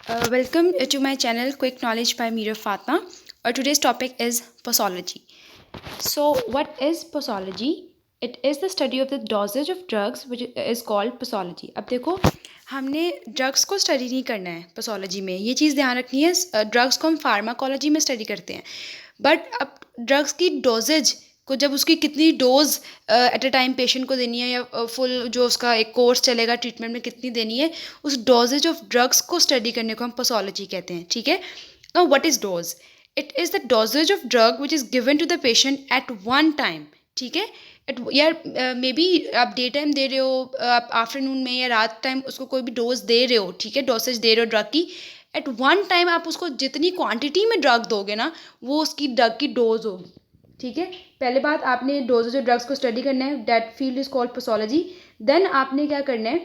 Welcome to my channel Quick Knowledge by Meera Fatma. Today's topic is posology. So, what is posology? It is the study of the dosage of drugs which is called posology. अब देखो हमने drugs को study नहीं करना है posology में, ये चीज़ ध्यान रखनी है. ड्रग्स को हम फार्माकोलॉजी में स्टडी करते हैं, बट अब ड्रग्स की डोजेज को, जब उसकी कितनी dose at a time patient को देनी है या फुल जो उसका एक कोर्स चलेगा ट्रीटमेंट में कितनी देनी है, उस डोजेज ऑफ ड्रग्स को स्टडी करने को हम पोसोलॉजी कहते हैं. ठीक है. Now what is dose? It is the doses of drug which is given to the patient at one time. ठीक है. यार मे बी आप डे टाइम दे रहे हो, आप आफ्टरनून में या रात टाइम उसको कोई भी डोज दे रहे हो. ठीक है. डोसेज दे रहे हो ड्रग की, एट वन टाइम आप उसको जितनी क्वांटिटी में ड्रग दोगे ना, वो उसकी ड्रग की डोज होगी. ठीक है. पहले बात, आपने डोजेज ऑफ ड्रग्स को स्टडी करना है, that field is called posology. Then आपने क्या करना है,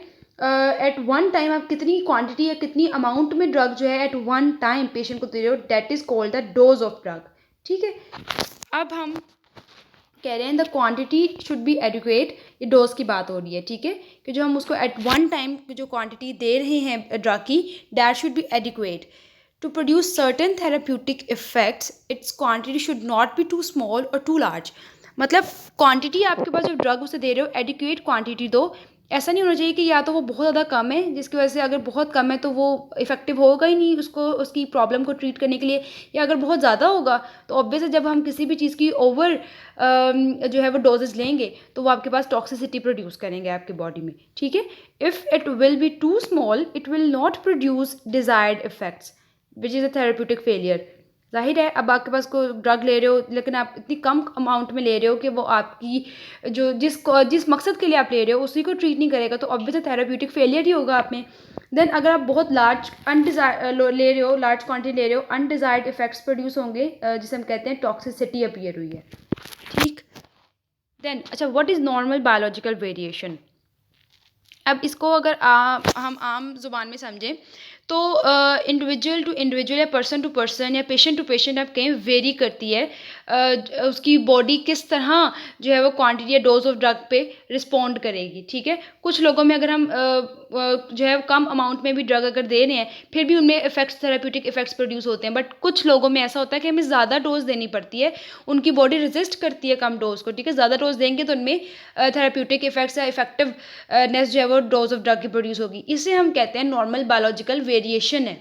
एट वन टाइम आप कितनी क्वांटिटी या कितनी अमाउंट में ड्रग जो है एट वन टाइम पेशेंट को दे रहे हो, that is called the dose of drug. ठीक है. अब हम कह रहे हैं the quantity should be adequate. ये डोज की बात हो रही है. ठीक है. कि जो हम उसको एट वन टाइम जो क्वांटिटी दे रहे हैं ड्रग की, that should be adequate. To produce certain therapeutic effects, its quantity should not be too small or too large. मतलब क्वांटिटी आपके पास जो ड्रग उसे दे रहे हो, एडिक्वेट क्वांटिटी दो. ऐसा नहीं होना चाहिए कि या तो वो बहुत ज़्यादा कम है, जिसकी वजह से अगर बहुत कम है तो वो इफेक्टिव होगा ही नहीं उसको, उसकी प्रॉब्लम को ट्रीट करने के लिए. या अगर बहुत ज़्यादा होगा तो ऑब्वियसली जब हम किसी भी चीज़ की ओवर जो है वो डोजेज लेंगे तो वो आपके पास टॉक्सिसिटी प्रोड्यूस करेंगे आपकी बॉडी में. ठीक है. If it will be too small, it will not produce desired effects which is a therapeutic failure. जाहिर है, अब आपके पास को ड्रग ले रहे हो लेकिन आप इतनी कम अमाउंट में ले रहे हो कि वो आपकी जो जिस मकसद के लिए आप ले रहे हो उसी को ट्रीट नहीं करेगा, तो ऑब्वियसली थेरेप्यूटिक फेलियर ही होगा आप में. देन अगर आप बहुत लार्ज ले रहे हो, लार्ज क्वांटिटी ले रहे हो, अनडिजायर्ड इफेक्ट्स प्रोड्यूस होंगे, जिसे हम कहते हैं टॉक्सिसिटी अपीयर हुई है. ठीक. देन अच्छा, what is normal biological variation? अब इसको अगर हम आम जुबान में समझें तो इंडिविजुअल टू इंडिविजुअल या पर्सन टू पर्सन या पेशेंट टू पेशेंट आप कहीं वेरी करती है उसकी बॉडी किस तरह जो है वो क्वांटिटी या डोज ऑफ ड्रग पे रिस्पॉन्ड करेगी. ठीक है. कुछ लोगों में अगर हम जो है कम अमाउंट में भी ड्रग अगर दे रहे हैं फिर भी उनमें इफेक्ट्स, थेरेप्यूटिक इफेक्ट्स प्रोड्यूस होते हैं. बट कुछ लोगों में ऐसा होता है कि हमें ज़्यादा डोज देनी पड़ती है, उनकी बॉडी रेजिस्ट करती है कम डोज को. ठीक है. ज़्यादा डोज देंगे तो उनमें थेरेप्यूटिक इफेक्ट्स या इफेक्टिवनेस जो है वो डोज ऑफ ड्रग की प्रोड्यूस होगी. इसे हम कहते हैं नॉर्मल बायोलॉजिकल वेरिएशन है.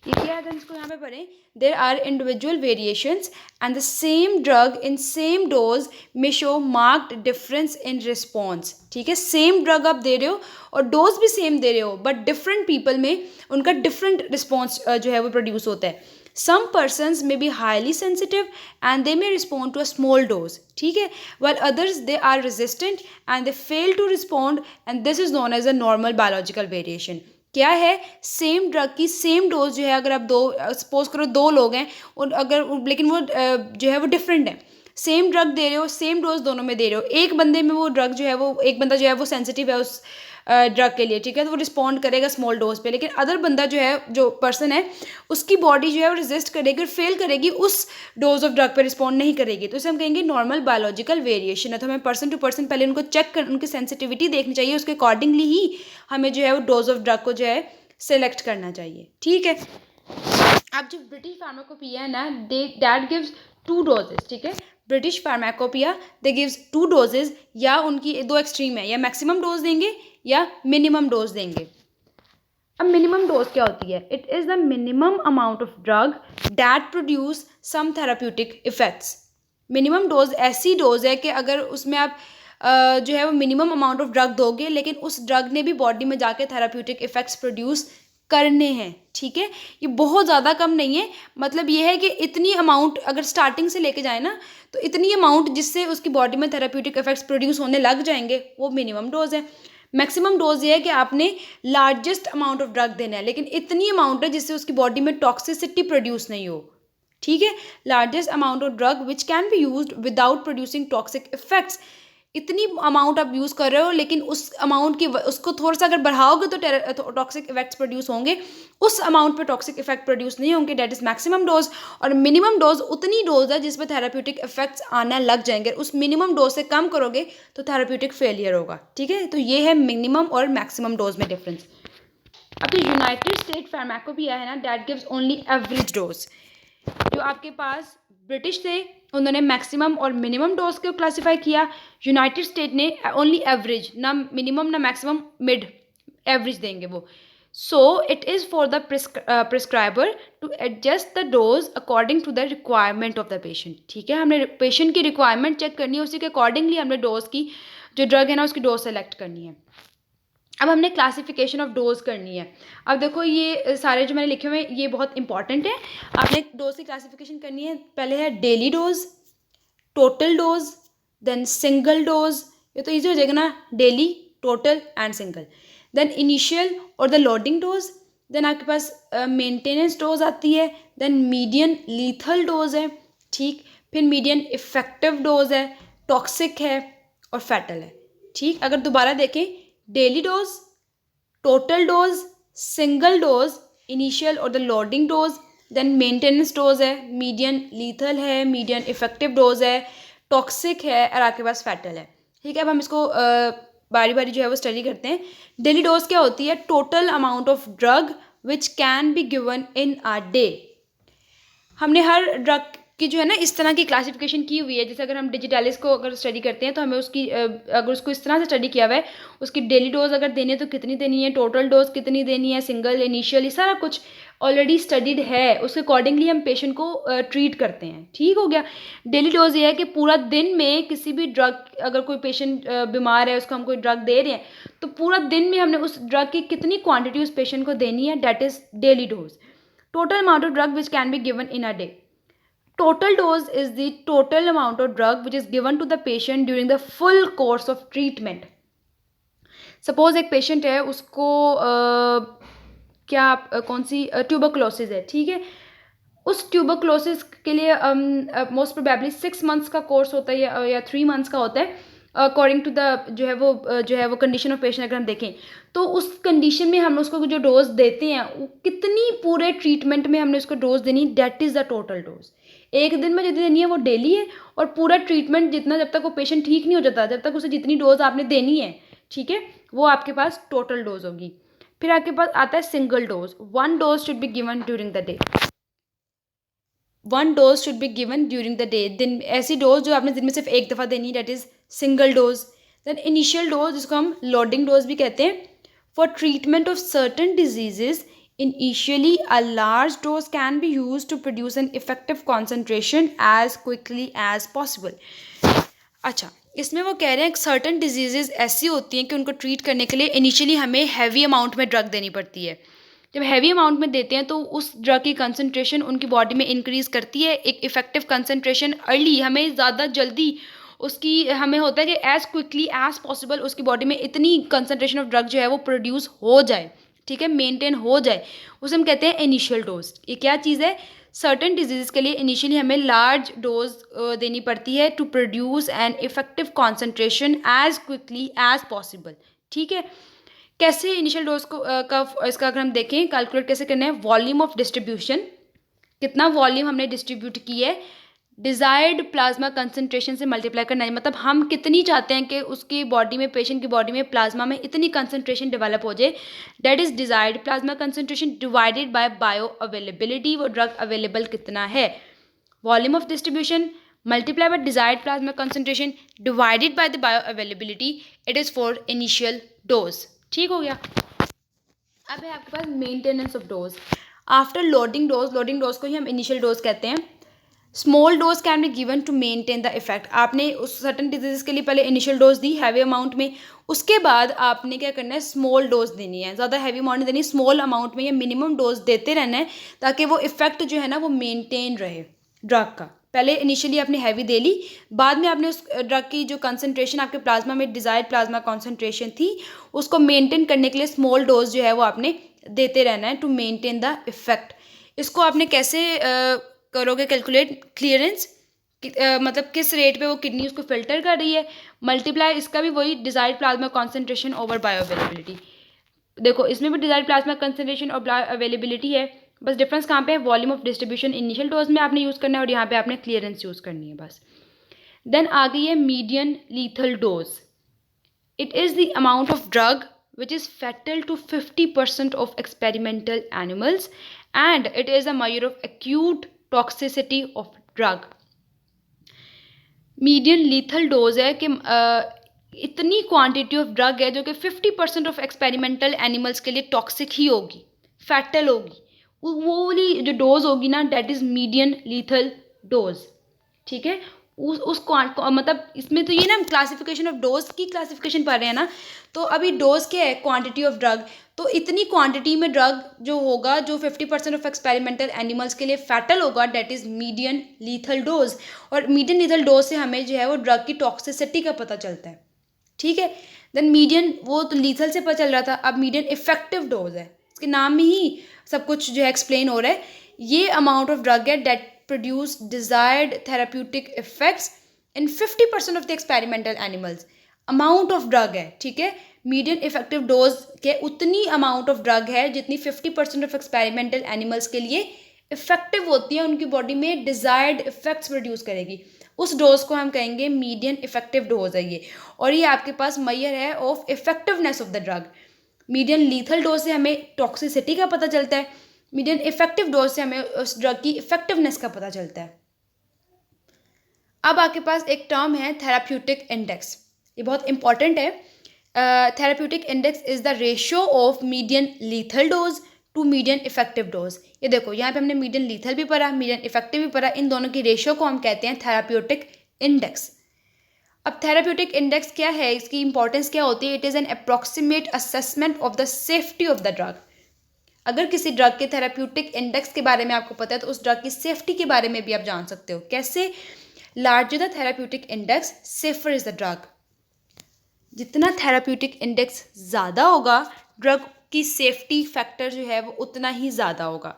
ये क्या है, इसको यहाँ पे पढ़ें. There are individual variations and the same drug in same dose में show marked difference in response. ठीक है. सेम ड्रग आप दे रहे हो और डोज भी सेम दे रहे हो, बट डिफरेंट पीपल में उनका डिफरेंट रिस्पॉन्स जो है वो प्रोड्यूस होता है. Some persons may be highly sensitive and they may respond to a small dose. ठीक है. While others they are resistant and they fail to respond, and this is known as a normal biological variation. क्या है, same drug की same dose जो है अगर आप दो, सपोज करो दो लोग हैं और अगर लेकिन वो जो है वो डिफरेंट है, सेम ड्रग दे रहे हो, सेम डोज दोनों में दे रहे हो, एक बंदे में वो ड्रग जो है वो, एक बंदा जो है वो सेंसिटिव है उस ड्रग के लिए. ठीक है. तो वो रिस्पॉन्ड करेगा स्मॉल डोज पे, लेकिन अदर बंदा जो है, जो पर्सन है, उसकी बॉडी जो है वो रेजिस्ट करेगी और फेल करेगी, उस डोज ऑफ ड्रग पे रिस्पॉन्ड नहीं करेगी. तो इसे हम कहेंगे नॉर्मल बायोलॉजिकल वेरिएशन है. तो हमें पर्सन टू पर्सन पहले उनको चेक कर, उनकी सेंसिटिविटी देखनी चाहिए, उसके अकॉर्डिंगली ही हमें जो है वो डोज ऑफ ड्रग को जो है सेलेक्ट करना चाहिए. ठीक है. अब जो ब्रिटिश फार्माकोपिया है ना, दैट गिव्स टू डोजेस. ठीक है. British pharmacopoeia they gives to doses, या उनकी दो एक्सट्रीम है, या मैक्सिमम डोज देंगे या मिनिमम डोज देंगे. अब मिनिमम डोज क्या होती है? It is the minimum amount of drug that produce some therapeutic effects. Minimum dose ऐसी डोज है कि अगर उसमें आप जो है वो मिनिमम अमाउंट ऑफ ड्रग दोगे लेकिन उस ड्रग ने भी बॉडी में जाके थेराप्यूटिक इफेक्ट्स प्रोड्यूस करने हैं. ठीक है. ये बहुत ज़्यादा कम नहीं है. मतलब ये है कि इतनी अमाउंट अगर स्टार्टिंग से लेके जाए ना, तो इतनी अमाउंट जिससे उसकी बॉडी में थेराप्यूटिक इफेक्ट्स प्रोड्यूस होने लग जाएंगे, वो मिनिमम डोज है. मैक्सिमम डोज ये है कि आपने लार्जेस्ट अमाउंट ऑफ ड्रग देना है, लेकिन इतनी अमाउंट है जिससे उसकी बॉडी में टॉक्सिसिटी प्रोड्यूस नहीं हो. ठीक है. Largest amount of drug which can be used without producing toxic effects. इतनी अमाउंट आप यूज़ कर रहे हो लेकिन उस अमाउंट की, उसको थोड़ा सा अगर बढ़ाओगे तो टॉक्सिक इफेक्ट्स प्रोड्यूस होंगे, उस अमाउंट पे टॉक्सिक इफेक्ट प्रोड्यूस नहीं होंगे. That is maximum dose. और मिनिमम डोज उतनी डोज है जिसमें थेराप्यूटिक इफेक्ट्स आना लग जाएंगे. उस मिनिमम डोज से कम करोगे तो थेराप्यूटिक फेलियर होगा. ठीक है. तो ये है मिनिमम और मैक्सिमम डोज में डिफरेंस. अब तो यूनाइटेड स्टेट फार्माकोपिया है ना, that gives only average dose. जो आपके पास ब्रिटिश थे उन्होंने मैक्सिमम और मिनिमम डोज को क्लासीफाई किया, यूनाइटेड स्टेट ने ओनली एवरेज, ना मिनिमम ना मैक्सिमम, मिड एवरेज देंगे वो। So it is for the prescriber to adjust the dose according to the requirement of the patient. ठीक है, हमने पेशेंट की रिक्वायरमेंट चेक करनी है, उसी के अकॉर्डिंगली हमने डोज की जो ड्रग है ना उसकी डोज सेलेक्ट करनी है। अब हमने क्लासिफिकेशन ऑफ डोज करनी है। अब देखो ये सारे जो मैंने लिखे हुए हैं ये बहुत इंपॉर्टेंट है। आपने डोज की क्लासिफिकेशन करनी है। पहले है daily dose, total dose, then single dose. ये तो ईजी हो जाएगा ना, daily, total and single. Then initial और द लोडिंग डोज। देन आपके पास मेंटेनेंस डोज आती है। देन मीडियन लीथल डोज है, ठीक। फिर मीडियन इफेक्टिव डोज है, टॉक्सिक है और फैटल है, ठीक। अगर दोबारा देखें, daily dose, total dose, single dose, initial और the loading dose, then maintenance dose है, मीडियन लीथल है, मीडियन इफेक्टिव डोज है, टॉक्सिक है और आपके पास फैटल है, ठीक है। अब हम इसको बारी बारी जो है वो स्टडी करते हैं। डेली डोज क्या होती है? Total amount of drug which can be given in a day. हमने हर ड्रग की जो है ना इस तरह की क्लासिफिकेशन की हुई है। जैसे अगर हम डिजिटालिस को अगर स्टडी करते हैं तो हमें उसकी अगर उसको इस तरह से स्टडी किया हुआ है, उसकी डेली डोज अगर देनी है तो कितनी देनी है, टोटल डोज कितनी देनी है, सिंगल, इनिशियल, ये सारा कुछ ऑलरेडी स्टडीड है। उसके अकॉर्डिंगली हम पेशेंट को ट्रीट करते हैं, ठीक हो गया। डेली डोज ये है कि पूरा दिन में किसी भी ड्रग, अगर कोई पेशेंट बीमार है उसको हम कोई ड्रग दे रहे हैं तो पूरा दिन में हमने उस ड्रग की कितनी क्वान्टिटी उस पेशेंट को देनी है, that is daily dose. Total amount of drug which can be given in a day. Total dose is the total amount of drug which is given to the patient during the full course of treatment. Suppose एक patient है, उसको कौन सी tuberculosis है, ठीक है। उस tuberculosis के लिए मोस्ट प्रोबेबली 6 मंथ्स का कोर्स होता है या 3 मंथ्स का होता है, अकॉर्डिंग टू द जो है वो कंडीशन ऑफ पेशेंट। अगर हम देखें तो उस कंडीशन में हम उसको जो डोज देते हैं वो कितनी पूरे ट्रीटमेंट में हमने उसको डोज देनी, that is the total dose. एक दिन में जितनी देनी है वो डेली है, और पूरा ट्रीटमेंट जितना, जब तक वो पेशेंट ठीक नहीं हो जाता, जब तक उसे जितनी डोज आपने देनी है, ठीक है, वो आपके पास टोटल डोज होगी। फिर आपके पास आता है single dose. 1 dose should be given during the day. 1 dose should be given during the day. दिन ऐसी डोज जो आपने दिन में सिर्फ एक दफ़ा देनी है, that is single dose. Then initial dose, जिसको हम लोडिंग डोज भी कहते हैं। For treatment of certain diseases initially a large dose can be used to produce an effective concentration as quickly as possible. अच्छा, इसमें वो कह रहे हैं सर्टन डिजीजेज ऐसी होती हैं कि उनको ट्रीट करने के लिए इनिशियली हमें हैवी अमाउंट में ड्रग देनी पड़ती है। जब हैवी अमाउंट में देते हैं तो उस ड्रग की कंसंट्रेशन उनकी बॉडी में इंक्रीज़ करती है। एक इफेक्टिव कंसंट्रेशन अर्ली, हमें ज़्यादा जल्दी उसकी, हमें होता है कि एज़ क्विकली एज़ पॉसिबल उसकी बॉडी में इतनी कंसंट्रेशन ऑफ ड्रग जो है वो प्रोड्यूस हो जाए, ठीक है, मेंटेन हो जाए, उसे हम कहते हैं इनिशियल डोज। ये क्या चीज़ है? सर्टेन डिजीज़ के लिए इनिशियली हमें लार्ज डोज देनी पड़ती है to produce an effective concentration as quickly as possible, ठीक है। कैसे इनिशियल डोज को इसका अगर हम देखें कैलकुलेट कैसे करना है, वॉल्यूम ऑफ डिस्ट्रीब्यूशन, कितना वॉल्यूम हमने डिस्ट्रीब्यूट की है, डिज़ायर्ड प्लाज्मा कंसंट्रेशन से मल्टीप्लाई करना है। मतलब हम कितनी चाहते हैं कि उसकी बॉडी में, पेशेंट की बॉडी में, प्लाज्मा में इतनी कंसंट्रेशन डेवलप हो जाए, that is desired plasma concentration divided by bioavailability, वो ड्रग अवेलेबल कितना है। Volume of distribution multiply by desired plasma concentration divided by the bioavailability, it is for initial dose, ठीक हो गया। अब है आपके पास maintenance of dose after loading dose. Loading dose को ही हम इनिशियल डोज कहते हैं। Small dose can be given to maintain the effect. आपने उस सर्टन डिजीज के लिए पहले इनिशियल डोज दी हैवी अमाउंट में, उसके बाद आपने क्या करना है, स्मॉल डोज देनी है। ज़्यादा हैवी अमाउंट नहीं देनी, स्मॉल अमाउंट में या मिनिमम डोज देते रहना है ताकि वो इफेक्ट जो है ना वो मेंटेन रहे ड्रग का। पहले इनिशियली आपने हैवी दे ली, बाद में आपने उस ड्रग की जो कंसंट्रेशन आपके प्लाज्मा में डिज़ायर्ड प्लाज्मा कॉन्सेंट्रेशन थी उसको मेंटेन करने के लिए स्मॉल डोज जो है वो आपने देते रहना है टू मेंटेन द इफेक्ट। इसको आपने कैसे करोगे कैलकुलेट, क्लियरेंस मतलब किस रेट पे वो किडनी उसको फिल्टर कर रही है, मल्टीप्लाई इसका भी वही desired plasma concentration over bio availability. देखो इसमें भी डिज़ायर्ड प्लाज्मा कंसंट्रेशन और बायो अवेलेबिलिटी है, बस डिफरेंस कहाँ पे है, volume of distribution initial dose में आपने यूज़ करना है और यहाँ पे आपने क्लियरेंस यूज़ करनी है बस। देन आ गई है median lethal dose. It is the amount of drug which is fatal to 50% of experimental animals, and it is a measure of acute toxicity of drug. Median lethal dose है कि इतनी quantity of drug है जो कि 50% of experimental animals के लिए toxic ही होगी, fatal होगी, वो वाली जो डोज होगी ना, that is median lethal dose. ठीक है, उस मतलब इसमें तो ये ना क्लासिफिकेशन ऑफ डोज की क्लासिफिकेशन पढ़ रहे हैं ना, तो अभी डोज क्या है, क्वांटिटी ऑफ ड्रग, तो इतनी क्वांटिटी में ड्रग जो होगा जो 50% ऑफ एक्सपेरिमेंटल एनिमल्स के लिए फैटल होगा, that is median lethal dose. और मीडियन लीथल डोज से हमें जो है वो ड्रग की टॉक्सिसिटी का पता चलता है। ठीक है, देन मीडियन, वो तो लीथल से पता चल रहा था, अब मीडियन इफेक्टिव डोज है, इसके नाम में ही सब कुछ जो है एक्सप्लेन हो रहा है। ये अमाउंट ऑफ ड्रग है that produce desired therapeutic effects in 50% of the experimental animals. Amount of drug है, ठीक है, मीडियन इफेक्टिव डोज के उतनी अमाउंट ऑफ ड्रग है जितनी 50% ऑफ एक्सपेरिमेंटल एनिमल्स के लिए इफेक्टिव होती है, उनकी बॉडी में डिजायर्ड इफेक्ट्स प्रोड्यूस करेगी। उस डोज को हम कहेंगे मीडियन इफेक्टिव डोज है ये, और ये आपके पास मेजर है of effectiveness of the drug. Median lethal dose से हमें टॉक्सिसिटी का पता चलता है, मीडियन इफेक्टिव डोज से हमें उस ड्रग की इफेक्टिवनेस का पता चलता है। अब आपके पास एक टर्म है थेराप्यूटिक इंडेक्स, ये बहुत इंपॉर्टेंट है। Therapeutic index is the ratio of median lethal dose to median effective dose. ये देखो यहाँ पे हमने मीडियन लीथल भी पढ़ा, मीडियन इफेक्टिव भी पढ़ा, इन दोनों की रेशियो को हम कहते हैं थेराप्यूटिक इंडेक्स। अब थेराप्यूटिक इंडेक्स क्या है, इसकी इंपॉर्टेंस क्या होती है? It is an approximate assessment of the safety of the drug. अगर किसी ड्रग के थेराप्यूटिक इंडेक्स के बारे में आपको पता है तो उस ड्रग की सेफ्टी के बारे में भी आप जान सकते हो। कैसे? Larger the therapeutic index safer is the drug. जितना थेराप्यूटिक इंडेक्स ज़्यादा होगा, ड्रग की सेफ्टी फैक्टर जो है वो उतना ही ज़्यादा होगा।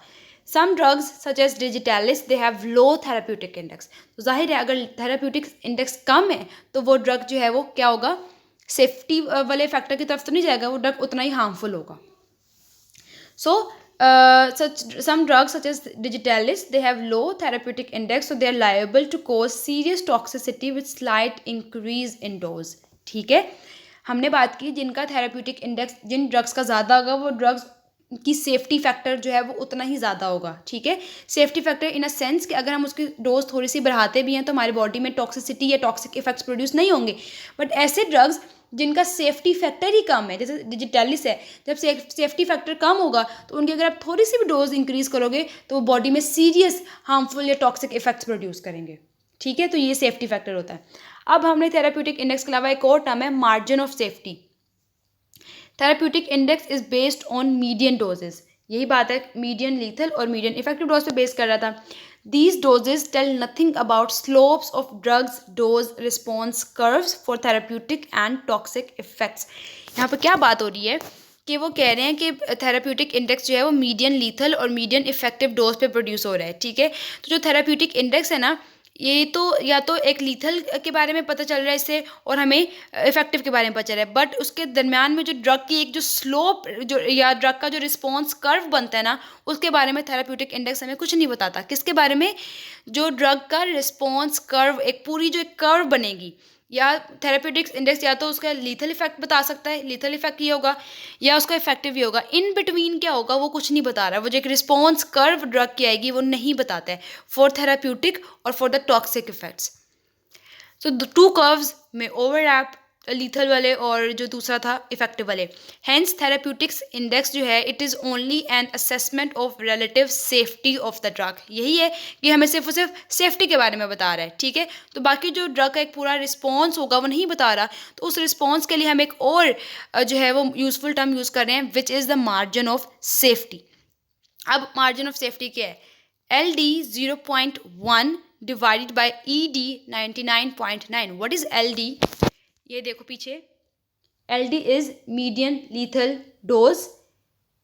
Some drugs such as digitalis they have low therapeutic index. तो जाहिर है अगर थेराप्यूटिक इंडेक्स कम है तो वो ड्रग जो है वो क्या होगा, सेफ्टी वाले फैक्टर की तरफ तो नहीं जाएगा, वो ड्रग उतना ही हार्मफुल होगा। So, some drugs such as digitalis, they have low therapeutic index, so they are liable to cause serious toxicity with slight increase in dose. ठीक है, हमने बात की जिनका थेराप्यूटिक इंडेक्स, जिन ड्रग्स का ज़्यादा होगा वो ड्रग्स की सेफ्टी फैक्टर जो है वो उतना ही ज़्यादा होगा। ठीक है, safety factor in a sense कि अगर हम उसकी डोज थोड़ी सी बढ़ाते भी हैं तो हमारी बॉडी में टॉक्सिसिटी या टॉक्सिक इफेक्ट्स प्रोड्यूस नहीं होंगे। बट ऐसे ड्रग्स जिनका सेफ्टी फैक्टर ही कम है, जैसे डिजिटैलिस है, जब सेफ्टी फैक्टर कम होगा तो उनकी अगर आप थोड़ी सी भी डोज इंक्रीज करोगे तो वो बॉडी में सीरियस हार्मफुल या टॉक्सिक इफेक्ट्स प्रोड्यूस करेंगे। ठीक है, तो ये सेफ्टी फैक्टर होता है। अब हमने थेराप्यूटिक इंडेक्स के अलावा एक और टर्म है margin of safety. Therapeutic index is based on median doses. यही बात है, मीडियन लीथल और मीडियन इफेक्टिव डोज पे बेस कर रहा था। These doses tell nothing about slopes of drugs dose response curves for therapeutic and toxic effects. यहाँ पर क्या बात हो रही है कि वो कह रहे हैं कि थेराप्यूटिक इंडेक्स जो है वो मीडियन लीथल और मीडियन इफेक्टिव डोज पे प्रोड्यूस हो रहा है। ठीक है, तो जो थेराप्यूटिक इंडेक्स है ना, ये तो या तो एक लीथल के बारे में पता चल रहा है इससे और हमें इफेक्टिव के बारे में पता चल रहा है, बट उसके दरमियान में जो ड्रग की एक जो स्लोप जो या ड्रग का जो रिस्पॉन्स कर्व बनता है ना, उसके बारे में थेराप्यूटिक इंडेक्स हमें कुछ नहीं बताता। किसके बारे में? जो ड्रग का रिस्पॉन्स कर्व, एक पूरी जो एक कर्व बनेगी, या थेराप्यूटिक्स इंडेक्स या तो उसका लीथल इफेक्ट बता सकता है, लीथल इफेक्ट ये होगा, या उसका इफेक्टिव ही होगा। इन बिटवीन क्या होगा वो कुछ नहीं बता रहा। वो जो एक रिस्पॉन्स कर्व ड्रग की आएगी वो नहीं बताता है फॉर थेराप्यूटिक और for the toxic effects. So the two curves में ओवरलैप, लीथल वाले और जो दूसरा था इफेक्टिव वाले। हेंस थेराप्यूटिक्स इंडेक्स जो है it is only an assessment of relative safety of the drug. यही है कि हमें सिर्फ और सिर्फ सेफ्टी के बारे में बता रहा है। ठीक है, तो बाकी जो ड्रग का एक पूरा रिस्पॉन्स होगा वो नहीं बता रहा। तो उस रिस्पॉन्स के लिए हम एक और जो है वो यूजफुल टर्म यूज़ कर रहे हैं, which is the margin of safety. अब मार्जिन ऑफ सेफ्टी क्या है? LD 0.1 divided by ED 99.9। What is LD? ये देखो पीछे, LD is median lethal dose,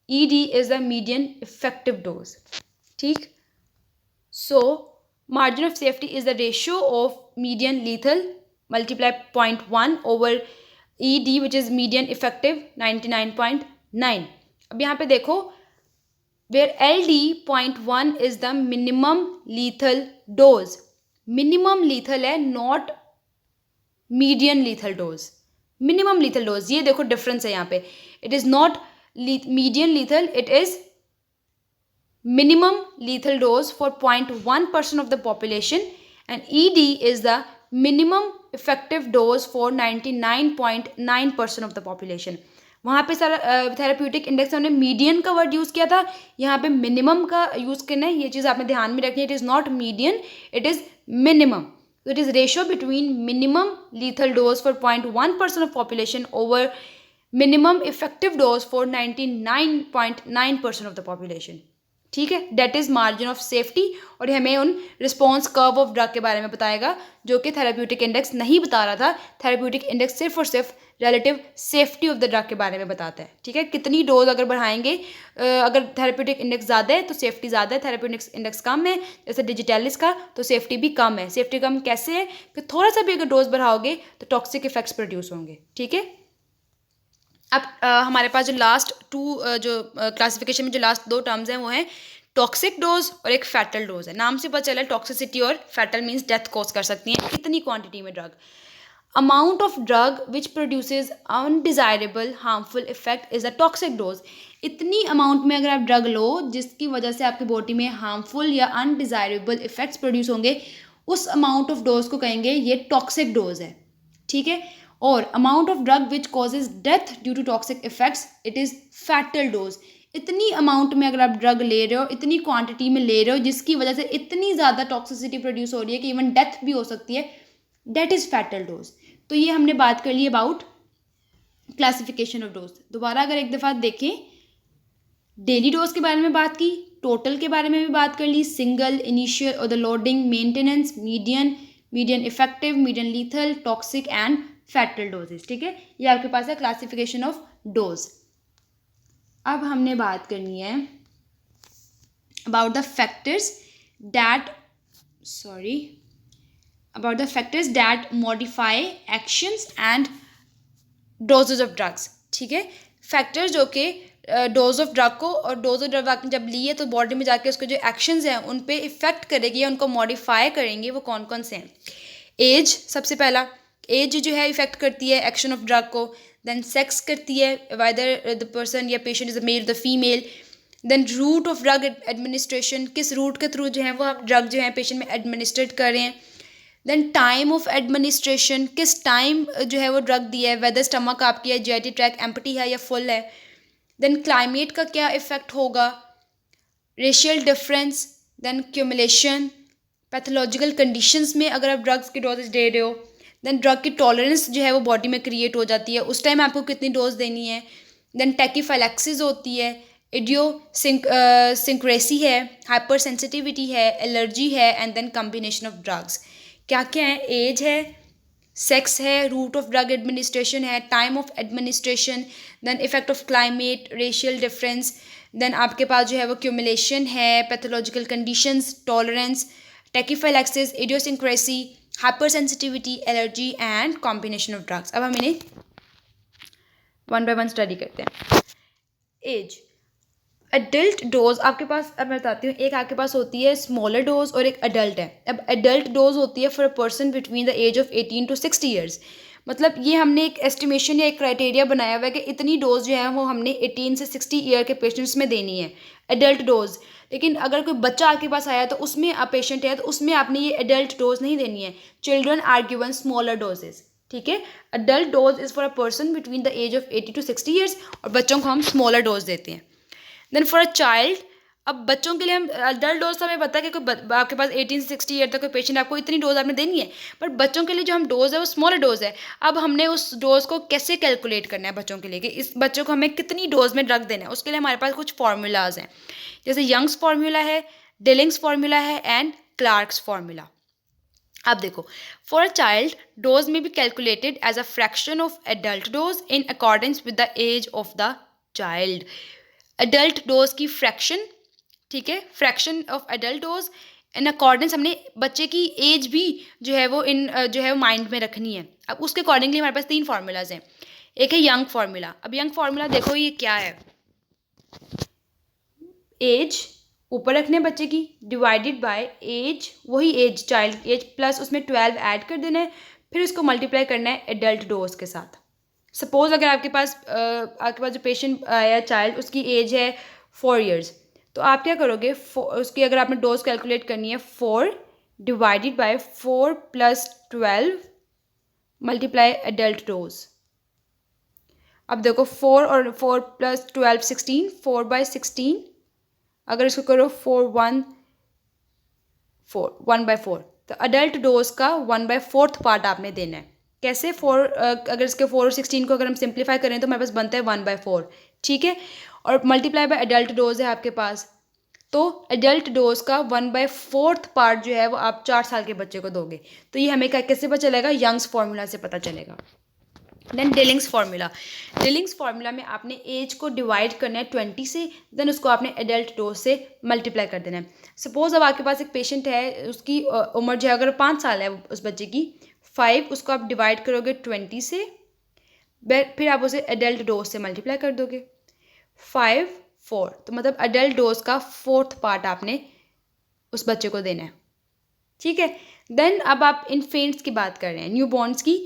ED is the median effective dose. ठीक, so margin of safety is the ratio of median lethal multiply 0.1 over ED which is median effective 99.9। अब यहाँ पे देखो, where LD 0.1 is the minimum lethal dose. Minimum lethal है, not median lethal dose. Minimum lethal dose, ये देखो difference है यहाँ पे, it is not median lethal, it is minimum lethal dose for 0.1% of the population, and ED is the minimum effective dose for 99.9% of the population. वहाँ पे sir therapeutic index हमने median का word use किया था, यहाँ पे minimum का use करना है, ये चीज़ आपने ध्यान में रखनी है. It is not median, it is minimum. It is ratio between minimum lethal dose for 0.1% of population over minimum effective dose for 99.9% of the population. ठीक है, that is margin of safety. और हमें उन रिस्पॉन्स कर्व ऑफ ड्रग के बारे में बताएगा जो कि थेराप्यूटिक इंडेक्स नहीं बता रहा था. थेराप्यूटिक इंडेक्स सिर्फ और सिर्फ relative safety of the drug के बारे में बताता है. ठीक है, कितनी डोज अगर बढ़ाएंगे, अगर थेराप्यूटिक इंडेक्स ज़्यादा है तो सेफ्टी ज़्यादा है, थेराप्यूटिक इंडेक्स कम है जैसे डिजिटैलिस का तो सेफ्टी भी कम है. सेफ्टी कम कैसे है कि थोड़ा सा भी अगर डोज बढ़ाओगे तो टॉक्सिक इफेक्ट्स प्रोड्यूस होंगे. ठीक है, अब हमारे पास जो लास्ट टू क्लासिफिकेशन में जो लास्ट दो टर्म्स हैं वो हैं टॉक्सिक डोज और एक फैटल डोज है. नाम से पता चला टॉक्सिसिटी और फैटल मीन्स डेथ कॉज कर सकती हैं कितनी क्वांटिटी में drug. Amount of drug which produces undesirable harmful effect is a toxic dose. इतनी अमाउंट में अगर आप ड्रग लो जिसकी वजह से आपकी बॉडी में हार्मफुल या अनडिजायरेबल इफेक्ट्स प्रोड्यूस होंगे, उस अमाउंट ऑफ डोज को कहेंगे ये टॉक्सिक डोज है. ठीक है, और amount of drug which causes death due to toxic effects it is fatal dose. इतनी अमाउंट में अगर आप ड्रग ले रहे हो, इतनी क्वांटिटी में ले रहे हो जिसकी वजह से इतनी ज़्यादा टॉक्सिसिटी प्रोड्यूस हो रही है कि इवन डेथ भी हो सकती है, डेट इज़ फैटल डोज. तो ये हमने बात कर ली अबाउट क्लासिफिकेशन ऑफ डोज. दोबारा अगर एक दफ़ा देखें, डेली डोज के बारे में बात की, टोटल के बारे में भी बात कर ली, सिंगल, इनिशियल और the loading, maintenance, median, median effective, median lethal, toxic and fatal doses. ठीक है, ये आपके पास है क्लासिफिकेशन ऑफ डोज. अब हमने बात करनी है about the factors that modify actions and dosages of drugs. ठीक है, फैक्टर्स जो कि डोज ऑफ ड्रग को और डोज ऑफ ड्रग आपने जब ली है तो बॉडी में जाके उसके जो एक्शंस हैं उन पे इफेक्ट करेगी या उनको मॉडिफाई करेंगे, वो कौन कौन से हैं. एज, सबसे पहला एज जो है इफेक्ट करती है एक्शन ऑफ ड्रग को. देन सेक्स करती है, वेदर द पर्सन या patient is a male the female. Then route of drug administration, किस रूट के थ्रू जो है वो आप ड्रग जो है पेशेंट में एडमिनिस्ट्रेट कर रहे हैं. देन टाइम ऑफ एडमिनिस्ट्रेशन, किस टाइम जो है वो ड्रग दिया है, वेदर स्टमक आपकी है जीआईटी ट्रैक एम्प्टी है या फुल है. देन क्लाइमेट का क्या इफेक्ट होगा, racial difference, then cumulation, pathological conditions में अगर आप ड्रग्स की डोजेज दे रहे हो. देन ड्रग की टॉलरेंस जो है वो बॉडी में क्रिएट हो जाती है, उस टाइम आपको कितनी डोज देनी है. देन टैकीफाइलैक्सिस होती है, इडियोसिंक्रेसी है, हाइपर सेंसिटिविटी है, एलर्जी है, and then combination of drugs. क्या क्या है, एज है, सेक्स है, रूट ऑफ ड्रग एडमिनिस्ट्रेशन है, time of administration, then effect of climate, racial difference, then आपके पास जो है वो क्यूमुलेशन है, pathological conditions, tolerance, tachyphylaxis, idiosyncrasy, hypersensitivity, allergy and combination of drugs. अब हम इन्हें वन बाय वन स्टडी करते हैं. एज, अडल्ट डोज आपके पास, अब मैं बताती हूँ, एक आपके पास होती है स्मॉलर डोज और एक अडल्ट है. अब अडल्ट डोज होती है for a person between the age of 18 to 60 years. मतलब ये हमने एक एस्टिमेशन या एक क्राइटेरिया बनाया हुआ है कि इतनी डोज जो है वो हमने 18 से 60 ईयर के पेशेंट्स में देनी है, एडल्ट डोज. लेकिन अगर कोई बच्चा आपके पास आया तो उसमें आप पेशेंट है तो उसमें आपने ये एडल्ट डोज नहीं देनी है. Children are given smaller dosages. ठीक है, adult dose is for a person between the age of 80 to 60 years और बच्चों को हम स्मॉलर डोज देते हैं. देन फॉर अ चाइल्ड, अब बच्चों के लिए हम अडल्ट डोज तो हमें पता है कि कोई आपके पास 18 से 60 ईयर तक कोई पेशेंट आपको इतनी डोज आपने देनी है, पर बच्चों के लिए जो हम डोज है वो स्मॉलर डोज है. अब हमने उस डोज को कैसे कैलकुलेट करना है बच्चों के लिए कि इस बच्चों को हमें कितनी डोज में ड्रग देना है, उसके लिए हमारे पास कुछ फार्मूलाज हैं. जैसे यंग्स फार्मूला है, डिलिंग्स फार्मूला है एंड क्लार्क्स फार्मूला. अब देखो, for a child dose may be calculated as a fraction of adult dose in accordance with the age of the child. Adult dose की fraction, ठीक है, fraction of adult dose in accordance, हमने बच्चे की as भी जो है वो जो है वो माइंड में रखनी है. अब उसके अकॉर्डिंगली हमारे पास 3 फार्मूलाज हैं. एक है यंग फार्मूला. अब यंग फार्मूला देखो ये क्या है, एज ऊपर रखने बच्चे की डिवाइडेड बाय एज, वही एज चाइल्ड एज प्लस उसमें 12 ऐड कर देना है, फिर उसको मल्टीप्लाई करना है एडल्ट डोज के साथ. सपोज़ अगर आपके पास जो पेशेंट आया चाइल्ड, उसकी एज है 4 इयर्स, तो आप क्या करोगे, उसकी अगर आपने डोज कैलकुलेट करनी है, 4 divided by 4 + 12 multiply adult dose. अब देखो 4 और 4 + 12 16, 4/16, अगर इसको करो 1/4, तो अडल्ट डोज का 1/4 पार्ट आपने देना है। कैसे? अगर इसके 4 और 16 को अगर हम सिंप्लीफाई करें तो हमारे पास बनता है 1/4, ठीक है। और मल्टीप्लाई बाय अडल्ट डोज है आपके पास, तो एडल्ट डोज का 1/4 पार्ट जो है वो आप 4 साल के बच्चे को दोगे। तो ये हमें कैसे पता चलेगा? यंग्स फार्मूला से पता चलेगा। देन डिलिंग्स फार्मूला में आपने एज को डिवाइड करना है 20 से, देन उसको आपने एडल्ट डोज से मल्टीप्लाई कर देना है। सपोज अब आपके पास एक पेशेंट है, उसकी उम्र जो है अगर 5 साल है उस बच्चे की, 5 उसको आप डिवाइड करोगे 20 से, फिर आप उसे एडल्ट डोज से मल्टीप्लाई कर दोगे, 5 4, तो मतलब एडल्ट डोज का 4th पार्ट आपने उस बच्चे को देना है, ठीक है। देन अब आप इन्फेंट्स की बात कर रहे हैं, न्यू बॉर्न्स की।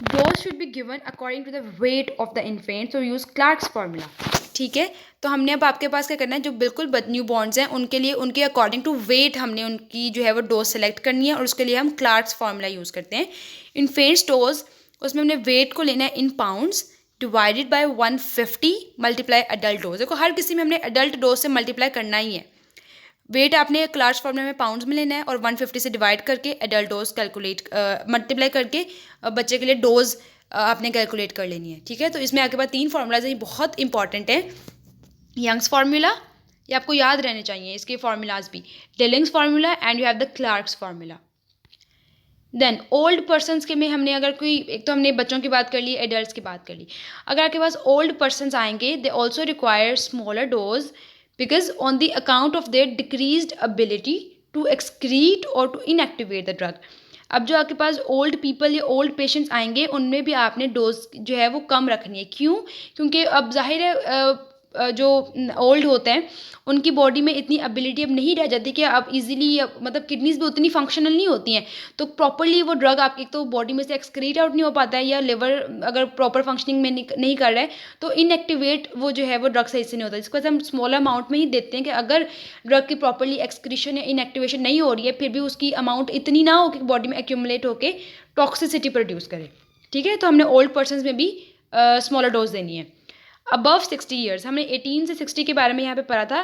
Dose should be given according to the weight of the infant, so use Clark's formula, ठीक है। तो हमने अब आपके पास क्या करना है, जो बिल्कुल न्यू बॉर्न्स हैं उनके लिए उनके अकॉर्डिंग टू वेट हमने उनकी जो है वो डोज सेलेक्ट करनी है, और उसके लिए हम क्लार्क्स फार्मूला यूज़ करते हैं। इन्फेंट्स डोज, उसमें हमने वेट को लेना है in pounds, divided by 150 multiply adult dose. देखो हर किसी में हमने अडल्ट डोज से मल्टीप्लाई करना ही है। वेट आपने क्लार्क्स फार्मूला में पाउंड्स में लेना है, और 150 से डिवाइड करके एडल्ट डोज मल्टीप्लाई करके बच्चे के लिए डोज आपने कैलकुलेट कर लेनी है, ठीक है। तो इसमें आपके पास 3 फार्मूलाज हैं, ये बहुत इंपॉर्टेंट है। यंग्स फार्मूला, ये आपको याद रहने चाहिए इसके फार्मूलाज भी, Dilling's formula, and you have the Clark's formula. Then old persons के में हमने अगर कोई, एक तो हमने बच्चों की बात कर ली, एडल्ट्स की बात कर ली। अगर आपके पास ओल्ड पर्सनस आएंगे, they also require smaller dose because on the account of their decreased ability to excrete और टू इनएक्टिवेट द ड्रग। अब जो आपके पास ओल्ड पीपल या ओल्ड पेशेंट्स आएंगे, उनमें भी आपने डोज जो है वो कम रखनी है। क्यों? क्योंकि अब जाहिर है जो ओल्ड होते हैं उनकी बॉडी में इतनी एबिलिटी अब नहीं रह जाती कि अब इजीली, मतलब किडनीज भी उतनी फंक्शनल नहीं होती हैं, तो प्रॉपरली वो ड्रग आपकी एक तो बॉडी में से एक्सक्रीट आउट नहीं हो पाता है, या लिवर अगर प्रॉपर फंक्शनिंग में नहीं कर रहा है तो इनएक्टिवेट वो जो है वो ड्रग सही से नहीं होता, जिसको हम स्मॉल अमाउंट में ही देते हैं कि अगर ड्रग की प्रॉपरली एक्सक्रीशन या इनएक्टिवेशन नहीं हो रही है, फिर भी उसकी अमाउंट इतनी ना हो कि बॉडी में एक्यूमुलेट होकर टॉक्सिसिटी प्रोड्यूस करे, ठीक है। तो हमने ओल्ड पर्सन में भी स्मॉलर डोज देनी है। अबव 60 ईयर्स, हमने 18 से 60 के बारे में यहाँ पे पढ़ा था,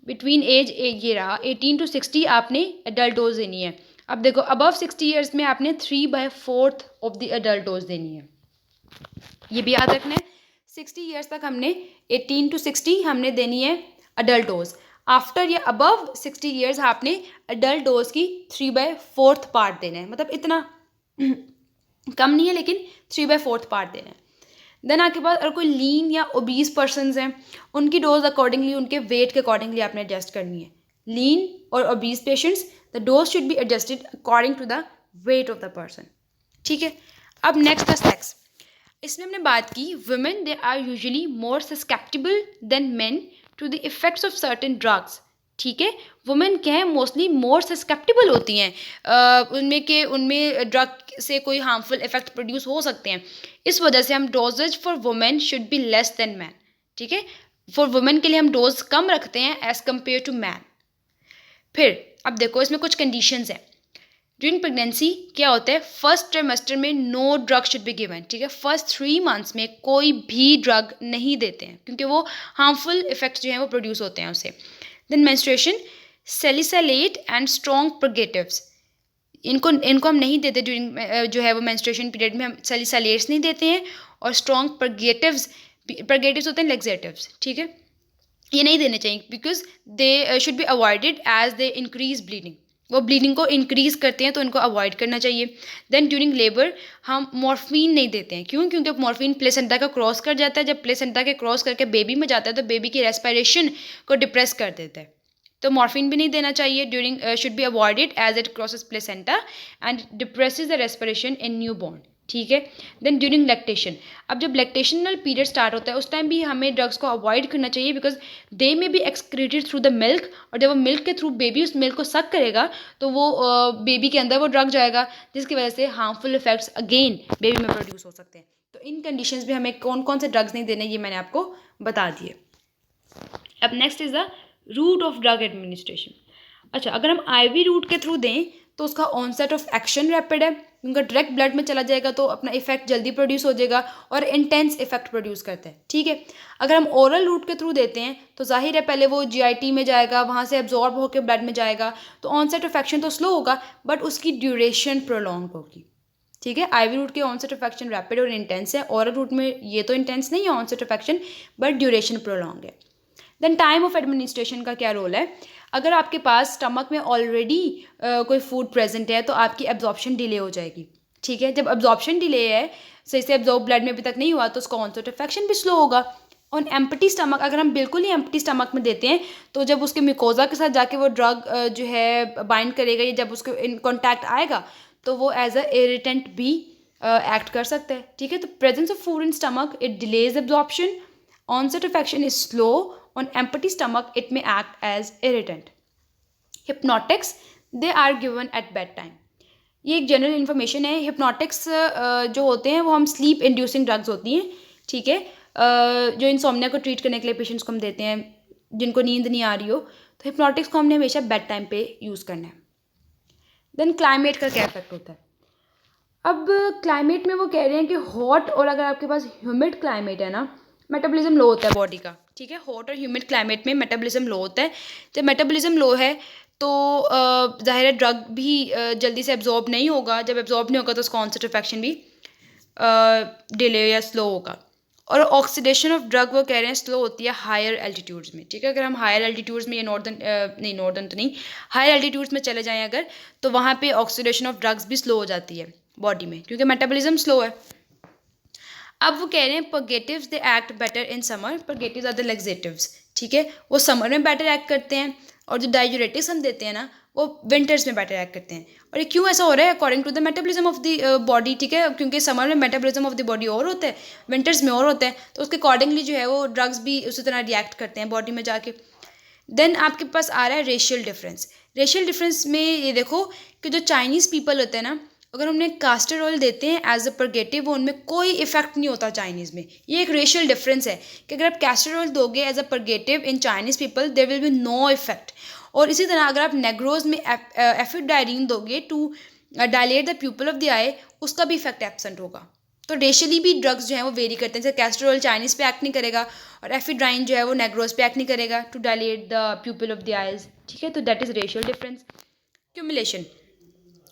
बिटवीन एज ये रहा 18 to 60 आपने एडल्ट डोज देनी है। अब देखो अबव 60 ईयर्स में आपने 3/4 ऑफ द एडल्ट डोज देनी है, ये भी याद रखना है। 60 ईयर्स तक हमने 18 to 60 हमने देनी है अडल्ट डोज। आफ्टर या अबव 60 ईयर्स आपने एडल्ट डोज की 3/4 पार्ट देना है, मतलब इतना कम नहीं है लेकिन 3/4 पार्ट देना है। देन आपके पास अगर कोई लीन या ओबीज पर्सनस हैं, उनकी डोज अकॉर्डिंगली उनके वेट के अकॉर्डिंगली आपने एडजस्ट करनी है। लीन और obese patients, the dose should be adjusted according to the weight of the person, ठीक है। अब नेक्स्ट द सेक्स, इसमें हमने बात की women they are usually more susceptible than men to the effects of certain drugs, ठीक है। Women क्या है, मोस्टली मोर सस्केप्टिबल होती हैं उनमें ड्रग से कोई हार्मफुल इफेक्ट प्रोड्यूस हो सकते हैं। इस वजह से हम dosages for women should be less than man, ठीक है। फॉर वुमेन के लिए हम डोज कम रखते हैं एज कम्पेयर टू मैन। फिर अब देखो इसमें कुछ कंडीशंस हैं। ड्यूरिंग प्रेगनेंसी क्या होता है, फर्स्ट ट्राइमेस्टर में no drug should be given, ठीक है। फर्स्ट 3 मंथ्स में कोई भी ड्रग नहीं देते हैं क्योंकि वो हार्मफुल इफेक्ट्स जो हैं वो प्रोड्यूस होते हैं उससे। Then menstruation, salicylate and strong purgatives, इनको हम नहीं देते ड्यूरिंग जो है वो मेंस्ट्रुएशन पीरियड में, हम सैलिसाइलेट्स नहीं देते हैं, और स्ट्रॉन्ग प्रोगेटिव्स होते हैं लेक्सेटिव्स, ठीक है, ये नहीं देने चाहिए because they should be avoided as they increase bleeding, वो ब्लीडिंग को इंक्रीज करते हैं तो इनको अवॉइड करना चाहिए। देन ड्यूरिंग लेबर हम मॉर्फिन नहीं देते हैं, क्यों? क्योंकि मॉर्फिन प्लेसेंटा का क्रॉस कर जाता है, जब प्लेसेंटा के क्रॉस करके बेबी में जाता है तो बेबी की रेस्पिरेशन को डिप्रेस कर देता है, तो मॉर्फिन भी नहीं देना चाहिए during, should be avoided as it crosses placenta and depresses the respiration in new born, ठीक है। देन ड्यूरिंग लैक्टेशन, अब जब लैक्टेशनल पीरियड स्टार्ट होता है उस टाइम भी हमें ड्रग्स को अवॉइड करना चाहिए बिकॉज दे में be excreted through the milk, और जब वो मिल्क के थ्रू बेबी उस मिल्क को सक करेगा तो वो बेबी के अंदर वो ड्रग जाएगा, जिसकी वजह से हार्मफुल इफेक्ट्स अगेन बेबी में प्रोड्यूस हो सकते हैं। तो इन कंडीशंस में हमें कौन कौन से ड्रग्स नहीं देने, ये मैंने आपको बता दिए। अब next is the route of drug administration. अच्छा, अगर हम आईवी रूट के थ्रू दें तो उसका ऑनसेट ऑफ एक्शन रैपिड है, उनका डायरेक्ट ब्लड में चला जाएगा तो अपना इफेक्ट जल्दी प्रोड्यूस हो जाएगा और इंटेंस इफेक्ट प्रोड्यूस करता है, ठीक है। अगर हम ओरल रूट के थ्रू देते हैं तो जाहिर है पहले वो जीआईटी में जाएगा, वहाँ से एब्जॉर्ब होकर ब्लड में जाएगा, तो ऑनसेट ऑफ एक्शन तो स्लो होगा बट उसकी ड्यूरेशन प्रोलॉन्ग होगी, ठीक है। आईवी रूट के ऑनसेट ऑफ एक्शन रैपिड और इंटेंस है, ओरल रूट में ये तो इंटेंस नहीं है onset of action but duration prolong है। देन टाइम ऑफ एडमिनिस्ट्रेशन का क्या रोल है। अगर आपके पास स्टमक में ऑलरेडी कोई फूड प्रेजेंट है तो आपकी एब्जॉर्प्शन डिले हो जाएगी, ठीक है। जब एब्जॉर्प्शन डिले है, सही से एब्जॉर्ब ब्लड में अभी तक नहीं हुआ, तो उसका ऑनसेट ऑफ एक्शन भी स्लो होगा। ऑन एम्प्टी स्टमक, अगर हम बिल्कुल ही एम्प्टी स्टमक में देते हैं तो जब उसके म्यूकोजा के साथ जाके वो ड्रग जो है बाइंड करेगा या जब उसके इन कॉन्टैक्ट आएगा तो वो एज अ इरिटेंट भी एक्ट कर सकता है, ठीक है। तो presence of food in stomach it delays absorption, onset of action is slow, on empty stomach it may act as irritant. Hypnotics, they are given at bedtime. ये एक general information है। हिप्नोटिक्स जो होते हैं वो हम स्लीप इंड्यूसिंग ड्रग्स होती हैं, ठीक है, जो इंसोम्निया को ट्रीट करने के लिए पेशेंट्स को हम देते हैं जिनको नींद नहीं आ रही हो, तो हिप्नोटिक्स को हमने हमेशा बेड टाइम पे यूज़ करना है। देन क्लाइमेट का क्या इफेक्ट होता है। अब क्लाइमेट में वो कह रहे हैं कि हॉट और अगर आपके पास ह्यूमिड क्लाइमेट है ना, मेटाबॉलिज्म लो होता है बॉडी का, ठीक है। हॉट और ह्यूमिड क्लाइमेट में मेटाबॉलिज्म लो होता है। जब मेटाबॉलिज्म लो है तो जाहिर है ड्रग भी जल्दी से एब्जॉर्ब नहीं होगा, जब एब्जॉर्ब नहीं होगा तो उसका ऑनसेट ऑफ एक्शन भी डिले या स्लो होगा। और ऑक्सीडेशन ऑफ ड्रग वो कह रहे हैं स्लो होती है हायर एल्टीट्यूड्स में, ठीक है। अगर हम हायर एल्टीट्यूड्स में, ये नॉर्दर्न तो नहीं, हायर एल्टीट्यूड्स में चले जाएँ अगर, तो वहाँ पे ऑक्सीडेशन ऑफ ड्रग्स भी स्लो हो जाती है बॉडी में क्योंकि मेटाबॉलिज्म स्लो है। अब वो कह रहे हैं purgatives they act better in summer, purgatives are the laxatives, ठीक है, वो समर में बेटर एक्ट करते हैं और जो डायूरेटिक्स हम देते हैं ना वो विंटर्स में बेटर एक्ट करते हैं। और ये क्यों ऐसा हो रहा है, according to the metabolism of the body, ठीक है, क्योंकि समर में मेटाबॉलिज्म ऑफ द बॉडी और होता है, विंटर्स में और होता है, तो उसके अकॉर्डिंगली जो है वो ड्रग्स भी उसी तरह रिएक्ट करते हैं बॉडी में जाके। देन आपके पास आ रहा है रेशियल डिफरेंस। रेशियल डिफरेंस में ये देखो कि जो चाइनीज़ पीपल होते हैं ना, अगर उन्हें कास्टर ऑयल देते हैं एज अ पर्गेटिव, उनमें कोई इफेक्ट नहीं होता चाइनीज़ में। ये एक रेशियल डिफरेंस है कि अगर आप कैस्टर ऑयल दोगे as a purgative in Chinese people there will be no effect. और इसी तरह अगर आप नेग्रोज में एफिडाइरिन दोगे to dilate the pupil of the eye, उसका भी इफेक्ट एब्सेंट होगा। तो रेशियली भी ड्रग्स जो है वो वेरी करते हैं, जैसे कैस्टर ऑयल चाइनीज़ पे एक्ट नहीं करेगा और एफिड्राइन जो है वो नेग्रोज पे एक्ट नहीं करेगा to dilate the pupil of the eyes, ठीक है। तो that is racial difference. Cumulation,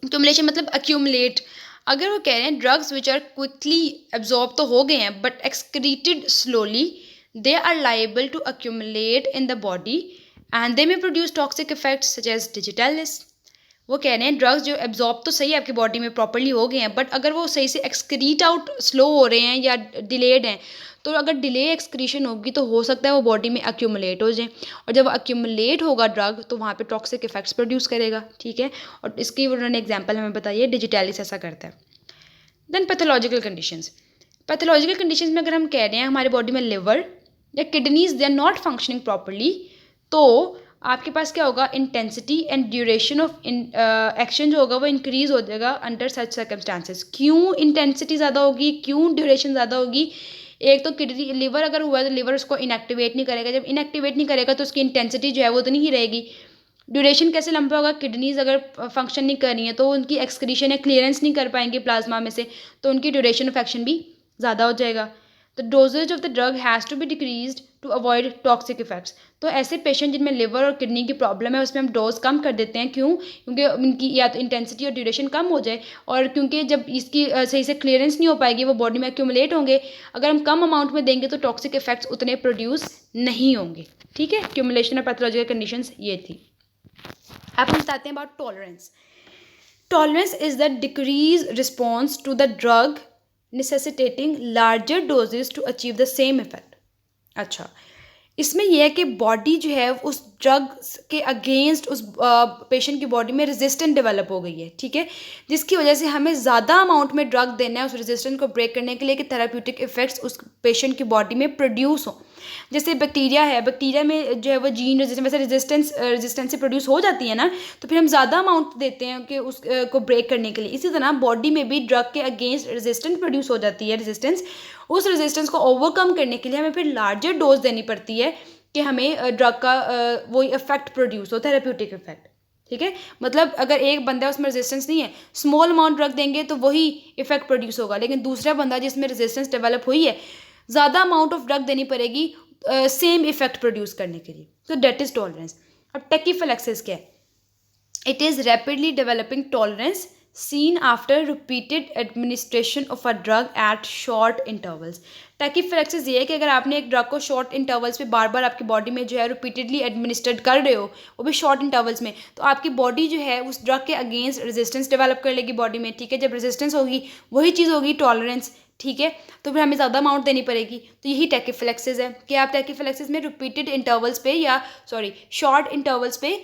cumulation मतलब अक्यूमुलेट। अगर वो कह रहे हैं drugs which are quickly absorb तो हो गए हैं but excreted slowly, they are liable to accumulate in the body and they may produce toxic effects such as digitalis. वो कह रहे हैं ड्रग्स जो एब्जॉर्ब तो सही आपकी बॉडी में प्रॉपरली हो गए हैं बट अगर वो सही से एक्सक्रीट आउट स्लो हो रहे हैं या डिलेड हैं, तो अगर डिले एक्सक्रीशन होगी तो हो सकता है वो बॉडी में अक्यूमुलेट हो जाए, और जब अक्यूमुलेट होगा ड्रग तो वहाँ पे टॉक्सिक इफेक्ट्स प्रोड्यूस करेगा, ठीक है। और इसकी उन्होंने एग्जांपल हमें बताई है, डिजिटलिस ऐसा करता है। Then pathological conditions. Pathological conditions में अगर हम कह रहे हैं हमारे बॉडी में लिवर या kidneys they are not functioning properly, तो आपके पास क्या होगा, intensity and duration of action जो होगा वो इंक्रीज हो जाएगा अंडर सच सर्कमस्टांसेस। क्यों इंटेंसिटी ज़्यादा होगी, क्यों ड्यूरेशन ज़्यादा होगी। एक तो किडनी, लिवर अगर हुआ है तो लिवर उसको इनएक्टिवेट नहीं करेगा, जब इनएक्टिवेट नहीं करेगा तो उसकी इंटेंसिटी जो है वो तो नहीं रहेगी। ड्यूरेशन कैसे लंबा होगा, किडनीज अगर फंक्शन नहीं कर रही हैं तो उनकी एक्सक्रीशन या क्लियरेंस नहीं कर पाएंगे प्लाज्मा में से, तो उनकी ड्यूरेशन ऑफ एक्शन भी ज़्यादा हो जाएगा। The doses of the drug has to be decreased to avoid toxic effects. तो ऐसे पेशेंट जिनमें लिवर और किडनी की प्रॉब्लम है उसमें हम डोज कम कर देते हैं। क्यों, क्योंकि उनकी या तो इंटेंसिटी और ड्यूरेशन कम हो जाए, और क्योंकि जब इसकी सही से क्लियरेंस नहीं हो पाएगी, वो बॉडी में एक्यूमुलेट होंगे, अगर हम कम अमाउंट में देंगे तो टॉक्सिक इफेक्ट्स उतने प्रोड्यूस नहीं होंगे, ठीक है। एक्यूमुलेशन और पैथोलॉजिकल कंडीशंस ये थी। अब हम बताते हैं about tolerance. Tolerance is the decrease response to the drug necessitating larger doses to achieve the same effect। अच्छा, इसमें यह है कि बॉडी जो है उस ड्रग के अगेंस्ट उस पेशेंट की बॉडी में रेजिस्टेंट डेवलप हो गई है, ठीक है, जिसकी वजह से हमें ज़्यादा अमाउंट में ड्रग देना है उस रेजिस्टेंस को ब्रेक करने के लिए कि थेराप्यूटिक इफेक्ट्स उस पेशेंट की बॉडी में प्रोड्यूस हो। जैसे बैक्टीरिया है, बैक्टीरिया में जो है वो जीन वैसे रेजिस्टेंस से प्रोड्यूस हो जाती है ना, तो फिर हम ज़्यादा अमाउंट देते हैं कि उस को ब्रेक करने के लिए। इसी तरह बॉडी में भी ड्रग के अगेंस्ट रेजिस्टेंस प्रोड्यूस हो जाती है, रेजिस्टेंस। उस रेजिस्टेंस को ओवरकम करने के लिए हमें फिर लार्जर डोज देनी पड़ती है कि हमें ड्रग का वही इफेक्ट प्रोड्यूस हो, थेरेप्यूटिक इफेक्ट। ठीक है, मतलब अगर एक बंदा उसमें रेजिस्टेंस नहीं है, स्मॉल अमाउंट ड्रग देंगे तो वही इफेक्ट प्रोड्यूस होगा, लेकिन दूसरा बंदा जिसमें रेजिस्टेंस डेवलप हुई है, ज़्यादा अमाउंट ऑफ ड्रग देनी पड़ेगी सेम इफेक्ट प्रोड्यूस करने के लिए। तो डेट इज टॉलरेंस। अब टैकीफिलैक्सिस क्या है? It is rapidly developing tolerance seen after repeated administration of a drug at short intervals। टैकीफिलैक्सिस ये है कि अगर आपने एक ड्रग को शॉर्ट इंटरवल्स पे बार बार आपकी बॉडी में जो है रिपीटेडली एडमिनिस्ट्रेट कर रहे हो, वो भी शॉर्ट इंटरवल्स में, तो आपकी बॉडी जो है उस ड्रग के अगेंस्ट रेजिस्टेंस डेवलप कर लेगी बॉडी में। ठीक है, जब रेजिस्टेंस होगी वही चीज़ होगी टॉलरेंस। ठीक है, तो फिर हमें ज़्यादा अमाउंट देनी पड़ेगी। तो यही टैकीफिलैक्सिस है कि आप टैकीफिलैक्सिस में रिपीटेड इंटरवल्स पे या शॉर्ट इंटरवल्स पे